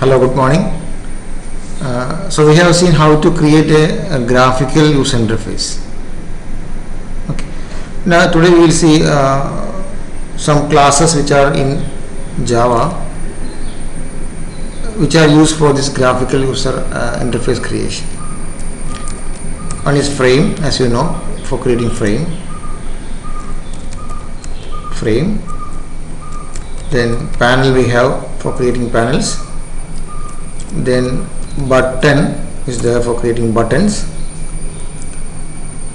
Hello, good morning. So we have seen how to create a graphical user interface. Okay. Now today we will see some classes which are in Java, which are used for this graphical user interface creation. One is frame, as you know, for creating frame. Then panel we have for creating panels. Then button is there for creating buttons.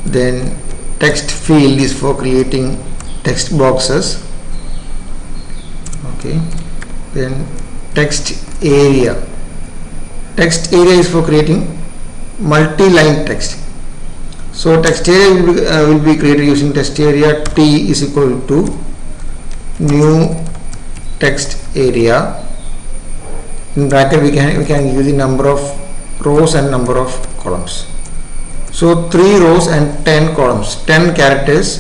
Then text field is for creating text boxes. Okay. Then text area is for creating multi-line text. So text area will be created using text area T is equal to new text area. In bracket we can use the number of rows and number of columns. So 3 rows and 10 columns, 10 characters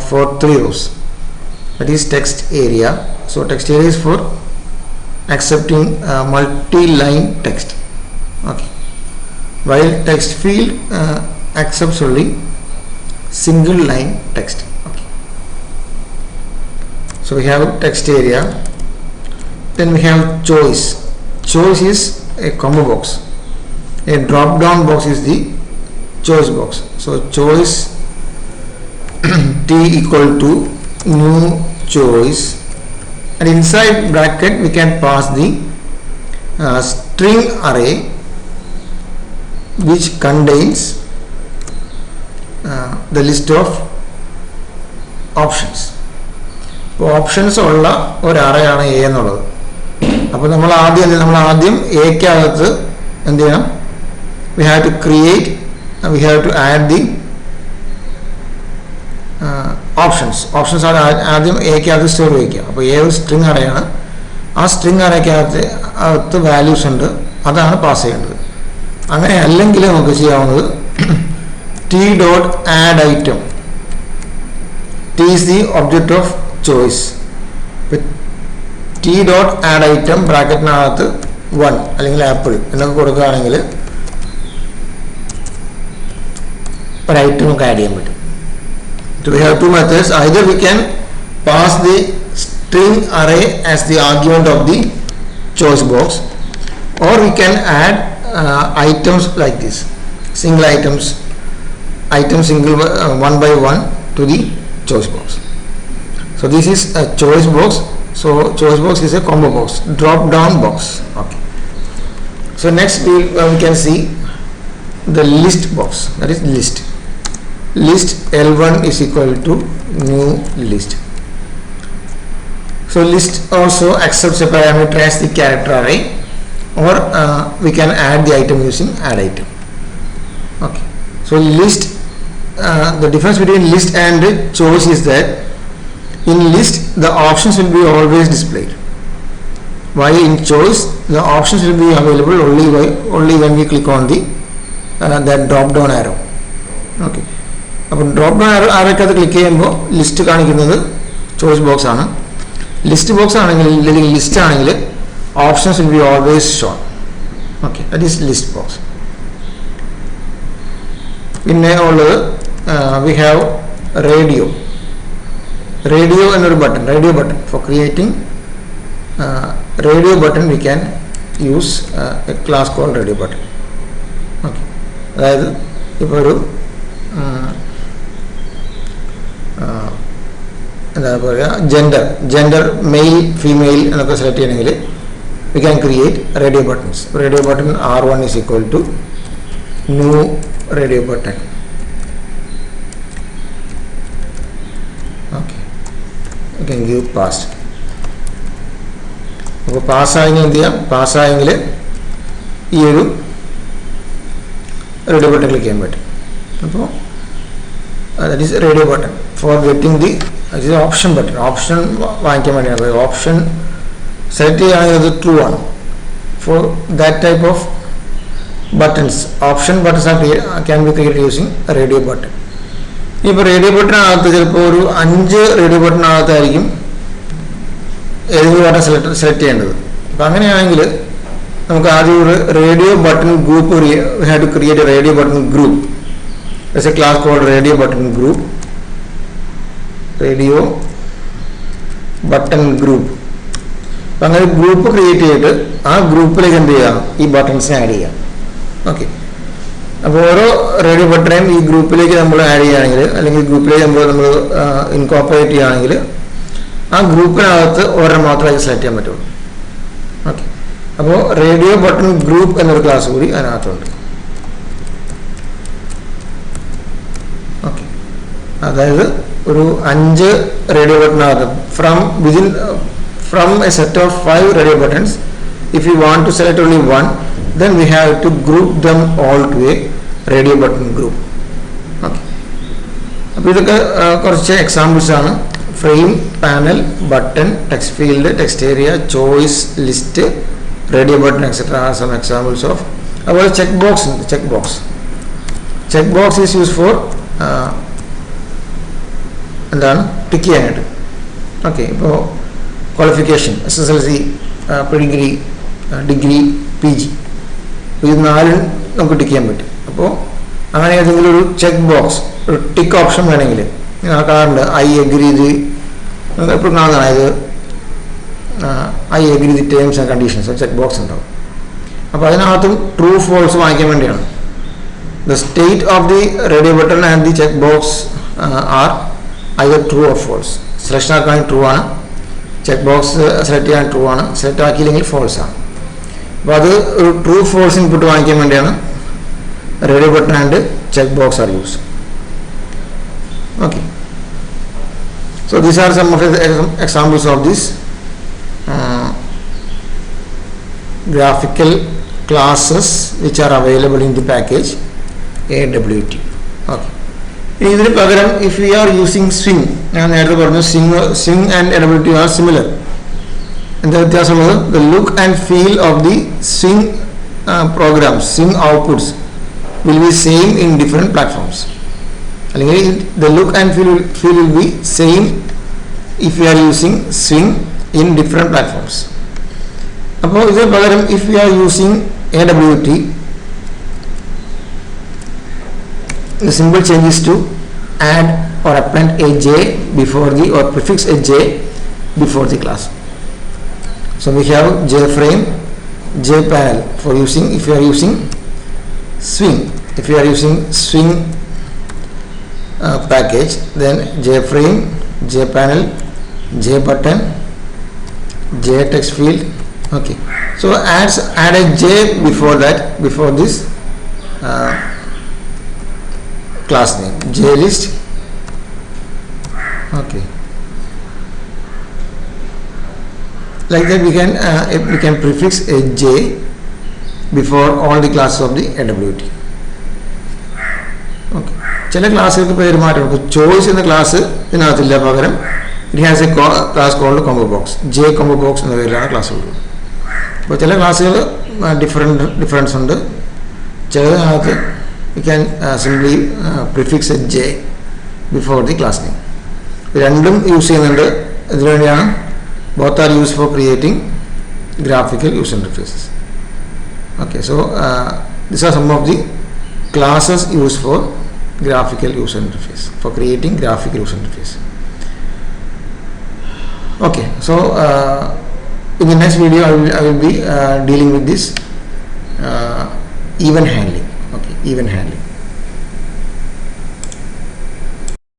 for 3 rows. That is text area. So text area is for accepting multi-line text. Okay. While text field accepts only single line text. Okay. So we have text area. Then we have choice. Choice is a combo box. A drop down box is the choice box. So choice T equal to new choice, and inside bracket we can pass the string array which contains the list of options. Options ഉള്ള ഒരു array ആണ് A എന്നുള്ളത്. അപ്പോൾ നമ്മൾ ആദ്യം A ക്കകത്ത് എന്ത് ചെയ്യണം? We have to add the options ആണ് ആദ്യം A ക്കകത്ത് സ്റ്റോർ ചെയ്യുക. അപ്പോൾ A ഒരു സ്ട്രിംഗ് array ആണ്. ആ സ്ട്രിംഗ് arrayക്കകത്ത് വാല്യൂസ് ഉണ്ട്, അതാണ് പാസ് ചെയ്യേണ്ടത്. അങ്ങനെ അല്ലെങ്കിൽ നമുക്ക് ചെയ്യാവുന്നത് t.addItem. T is the object of choice. t.addItem ബ്രാക്കറ്റിനകത്ത് 1 അല്ലെങ്കിൽ ആപ്പിൾ എന്നൊക്കെ കൊടുക്കുകയാണെങ്കിൽ ഒരു ഐറ്റം നമുക്ക് ആഡ് ചെയ്യാൻ പറ്റും. So we have two methods. Either we can pass the string array as the argument of the choice box, or we can add items like this, single items single one by one to the choice box. So this is a choice box. So choice box is a combo box, drop down box. Okay. So next we can see the list box, that is list L1 is equal to new list. So list also accepts a parameter as the character array, or we can add the item using add item. Okay. So list, the difference between list and choice is that in list the options will be always displayed, while in choice the options will be available only when we click on the that drop down arrow. Okay. അപ്പോൾ drop down ആരൊക്കെ click ചെയ്യുമ്പോൾ list കാണിക്കുന്നത് choice box ആണ്. List box ആണെങ്കിൽ അല്ലെങ്കിൽ list ആണെങ്കിൽ options will be always shown. Okay, that is list box. പിന്നെ ഉള്ളത് വി ഹാവ് റേഡിയോ എന്നൊരു button, radio button for creating radio button we can use a class call radio button. Okay, അതായത് ഇപ്പോൾ ഒരു എന്താ പറയുക, ജെൻഡർ മെയിൽ ഫീമെയിൽ എന്നൊക്കെ select ചെയ്യണമെങ്കിൽ we can create radio buttons. Radio button R1 is equal to new radio button. Okay, you can give pass. അപ്പോൾ പാസ്സായെങ്കിൽ എന്ത് ചെയ്യാം? പാസ്സായെങ്കിൽ ഈ ഒരു റേഡിയോ ബട്ടൺ ക്ലിക്ക് ചെയ്യാൻ പറ്റും. അപ്പോൾ that is radio button for getting the option button. Option വാങ്ങിക്കാൻ വേണ്ടിയാണ്. ഓപ്ഷൻ സെലക്ട് ചെയ്യുകയാണെങ്കിൽ അത് ട്രൂ ആണ്. For that type of buttons, option buttons can be created using a radio button. ഇപ്പോൾ റേഡിയോ ബട്ടണിനകത്ത് ചിലപ്പോൾ ഒരു 5 റേഡിയോ ബട്ടണിനകത്തായിരിക്കും ഏതെങ്കിലും ബട്ടൺ സെലക്ട് ചെയ്യേണ്ടത്. അപ്പം അങ്ങനെയാണെങ്കിൽ നമുക്ക് ആദ്യം ഒരു radio button group we have to create a radio button group. There's a class called radio button group. Radio button group. അപ്പം അങ്ങനെ ഗ്രൂപ്പ് ക്രിയേറ്റ് ചെയ്തിട്ട് ആ ഗ്രൂപ്പിലേക്ക് എന്ത് ചെയ്യാം, ഈ ബട്ടൺസിനെ ആഡ് ചെയ്യാം. ഓക്കെ, അപ്പോൾ ഓരോ റേഡിയോ ബട്ടണെയും ഈ ഗ്രൂപ്പിലേക്ക് നമ്മൾ ആഡ് ചെയ്യുകയാണെങ്കിൽ, അല്ലെങ്കിൽ ഗ്രൂപ്പിലേക്ക് നമ്മൾ ഇൻകോർപ്പറേറ്റ് ചെയ്യുകയാണെങ്കിൽ ആ ഗ്രൂപ്പിനകത്ത് ഒരെണ്ണം മാത്രമേ സെലക്ട് ചെയ്യാൻ പറ്റുള്ളൂ. ഓക്കെ, അപ്പോൾ റേഡിയോ ബട്ടൺ ഗ്രൂപ്പ് എന്നൊരു ക്ലാസ് കൂടി അതിനകത്തുണ്ട്. ഓക്കെ, അതായത് ഒരു 5 radio ബട്ടണകത്ത് from a set of 5 radio buttons, if you want to select only one, then we have to group them all to a radio button group. Okay, അപ്പോൾ ഇതൊക്കെ കുറച്ച് examples ആണ്. Frame, panel, button, text field, text area, choice, list, radio button etcetera are some examples of. അതുപോലെ check box ഉണ്ട്. Check box is use for എന്താണ്, tick ചെയ്യാനായിട്ട്. Okay, ഇപ്പോൾ qualification, SSLC, predegree, degree, PG, ഇത് 4 നമുക്ക് tick ചെയ്യാൻ പറ്റും. അപ്പോൾ അങ്ങനെ ഏതെങ്കിലും ഒരു ചെക്ക് ബോക്സ്, ഒരു ടിക്ക് ഓപ്ഷൻ വേണമെങ്കിൽ കാണാറുണ്ട്. ഐ എഗ്രി ഇത് എപ്പോഴും കാണുന്നതാണ്. ഇത് I agree the terms and conditions check box ഉണ്ടാവും. അപ്പോൾ അതിനകത്തും ട്രൂ ഫോൾസ് വാങ്ങിക്കാൻ വേണ്ടിയാണ്. The state of the radio button and the check box are either true or false. Selection ആക്കാൻ ട്രൂ ആണ്, ചെക്ക് ബോക്സ് സെലക്ട് ചെയ്യാൻ ട്രൂ ആണ്, select ആക്കിയില്ലെങ്കിൽ ഫോൾസ് ആണ്. അപ്പോൾ അത് ഒരു ട്രൂ ഫോൾസ് ഇൻപുട്ട് വാങ്ങിക്കാൻ വേണ്ടിയാണ് radio button and check box are use. Okay, so these are some of the examples of these graphical classes which are available in the package AWT. Okay, ഇതിന് പകരം if we are using swing, ഞാൻ നേരത്തെ പറഞ്ഞു swing and AWT are similar. എന്താ വ്യത്യാസമുള്ളത്? The look and feel of the swing programs, swing outputs will be same in different platforms. അല്ലെങ്കിൽ the look and feel will be same if we are using swing in different platforms. അപ്പോൾ ഇതിന് പകരം if we are using AWT, the simple change is to add or append a J before the, or prefix a J before the class. So we have JFrame, JPanel for using, if you are using swing. If you are using swing package, then JFrame, JPanel, JButton, JText field. Okay, so add a J before that, before this class name, JList. Okay, like that we can prefix a J before all the classes of the AWT. Okay, ചില ക്ലാസ്സുകൾക്ക് പേര് മാറ്റം. Choice എന്ന class ഇതിനകത്തില്ല, പകരം it has a class called combo box, J combo box എന്ന പേരിലാണ് class ഉള്ളത്. അപ്പോൾ ചില ക്ലാസ്സുകൾ ഡിഫറൻസ് ഉണ്ട്. ചിലതിനകത്ത് you can simply prefix a J before the class name. രണ്ടും യൂസ് ചെയ്യുന്നുണ്ട്. ഇതിനുവേണ്ടിയാണ് both are used for creating graphical user interfaces. Okay, so these are some of the classes used for graphical user interface, for creating graphical user interface. Okay, so in the next video I will be dealing with this event handling. Okay, event handling.